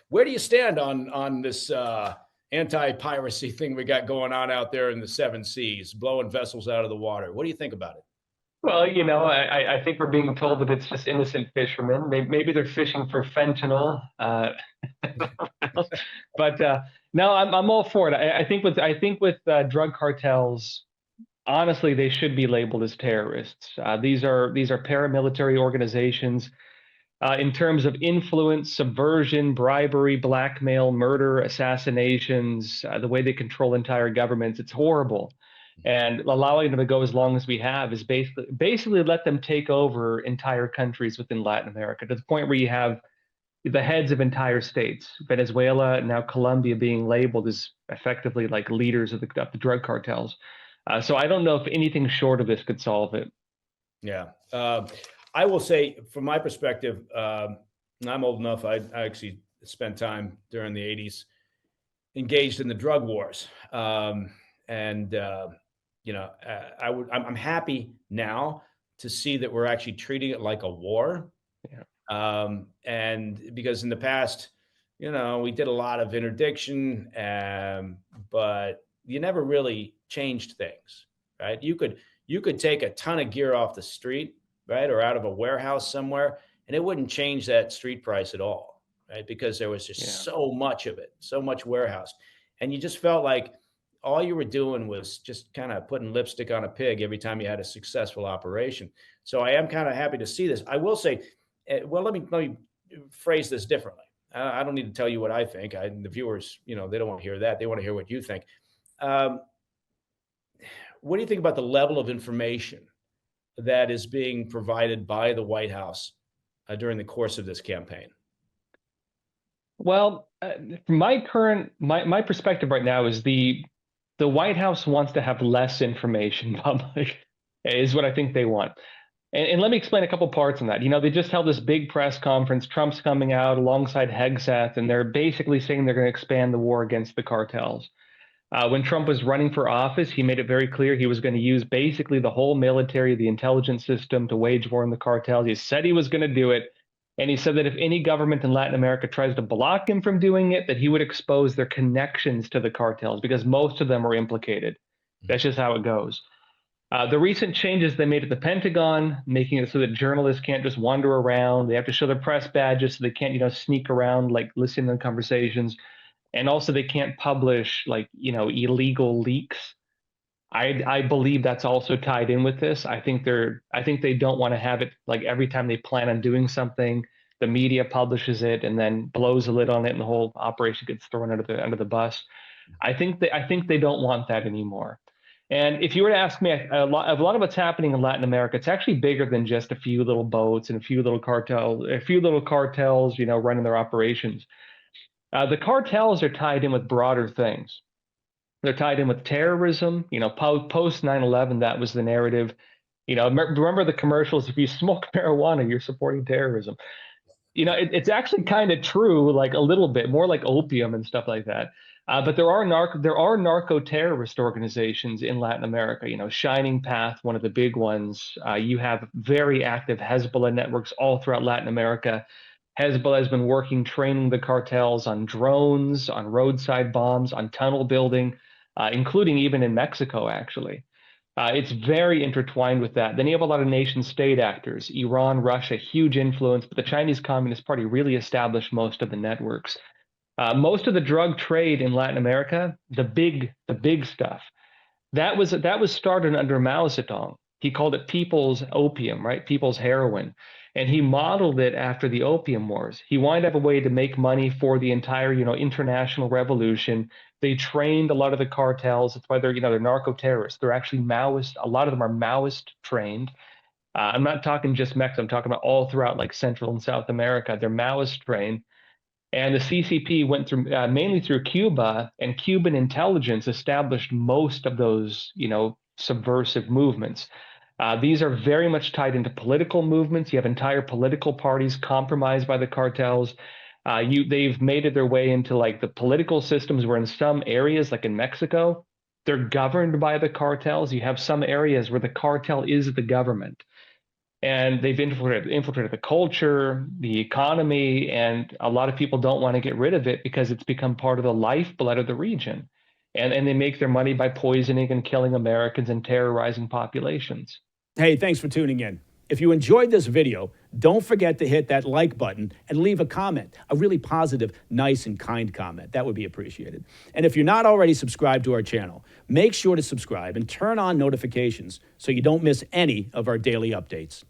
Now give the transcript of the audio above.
Where do you stand on this anti-piracy thing we got going on out there in the seven seas, blowing vessels out of the water? What do you think about it? Well, I think we're being told that it's just innocent fishermen. Maybe they're fishing for fentanyl. But no, I'm all for it. I think with drug cartels, honestly, they should be labeled as terrorists. These are paramilitary organizations. In terms of influence, subversion, bribery, blackmail, murder, assassinations, the way they control entire governments, it's horrible. And allowing them to go as long as we have is basically let them take over entire countries within Latin America to the point where you have the heads of entire states, Venezuela, now Colombia, being labeled as effectively like leaders of the drug cartels. So I don't know if anything short of this could solve it. Yeah. I will say, from my perspective, I'm old enough. I actually spent time during the '80s engaged in the drug wars, and I'm happy now to see that we're actually treating it like a war. Yeah. And because in the past, we did a lot of interdiction, but you never really changed things, right? You could take a ton of gear off the street, right, or out of a warehouse somewhere, and it wouldn't change that street price at all, right? Because there was just Yeah. so much of it, so much warehouse, and you just felt like all you were doing was just kind of putting lipstick on a pig every time you had a successful operation. So I am kind of happy to see this. I will say, well, let me phrase this differently. I don't need to tell you what I think. The viewers, they don't want to hear that. They want to hear what you think. Um, what do you think about the level of information that is being provided by the White House during the course of this campaign? Well, from my perspective right now is the White House wants to have less information public, is what I think they want. And let me explain a couple parts on that. They just held this big press conference. Trump's coming out alongside Hegseth, and they're basically saying they're going to expand the war against the cartels. When Trump was running for office, he made it very clear he was going to use basically the whole military, the intelligence system to wage war on the cartels. He said he was going to do it. And he said that if any government in Latin America tries to block him from doing it, that he would expose their connections to the cartels because most of them are implicated. That's just how it goes. The recent changes they made at the Pentagon, making it so that journalists can't just wander around. They have to show their press badges so they can't, sneak around, like listening to conversations. And also they can't publish like, illegal leaks. I believe that's also tied in with this. I think they don't want to have it like every time they plan on doing something, the media publishes it and then blows a lid on it and the whole operation gets thrown under the bus. I think they don't want that anymore. And if you were to ask me, a lot of what's happening in Latin America, it's actually bigger than just a few little boats and a few little cartels, running their operations. The cartels are tied in with broader things. They're tied in with terrorism. Post 9/11, that was the narrative. Remember the commercials? If you smoke marijuana, you're supporting terrorism. It's actually kind of true, like a little bit more like opium and stuff like that. But there are narco terrorist organizations in Latin America. Shining Path, one of the big ones. You have very active Hezbollah networks all throughout Latin America. Hezbollah has been working, training the cartels on drones, on roadside bombs, on tunnel building, including even in Mexico, actually. It's very intertwined with that. Then you have a lot of nation state actors, Iran, Russia, huge influence, but the Chinese Communist Party really established most of the networks. Most of the drug trade in Latin America, the big stuff, that was started under Mao Zedong. He called it people's opium, right? People's heroin. And he modeled it after the Opium Wars. He wanted to have a way to make money for the entire, international revolution. They trained a lot of the cartels. That's why they're narco-terrorists. They're actually Maoist. A lot of them are Maoist trained. I'm not talking just Mexico. I'm talking about all throughout like Central and South America. They're Maoist trained. And the CCP went through mainly through Cuba, and Cuban intelligence established most of those, subversive movements. These are very much tied into political movements. You have entire political parties compromised by the cartels. They've made it their way into like the political systems where in some areas, like in Mexico, they're governed by the cartels. You have some areas where the cartel is the government. And they've infiltrated the culture, the economy, and a lot of people don't want to get rid of it because it's become part of the lifeblood of the region. And they make their money by poisoning and killing Americans and terrorizing populations. Hey, thanks for tuning in. If you enjoyed this video, don't forget to hit that like button and leave a comment, a really positive, nice, and kind comment. That would be appreciated. And if you're not already subscribed to our channel, make sure to subscribe and turn on notifications so you don't miss any of our daily updates.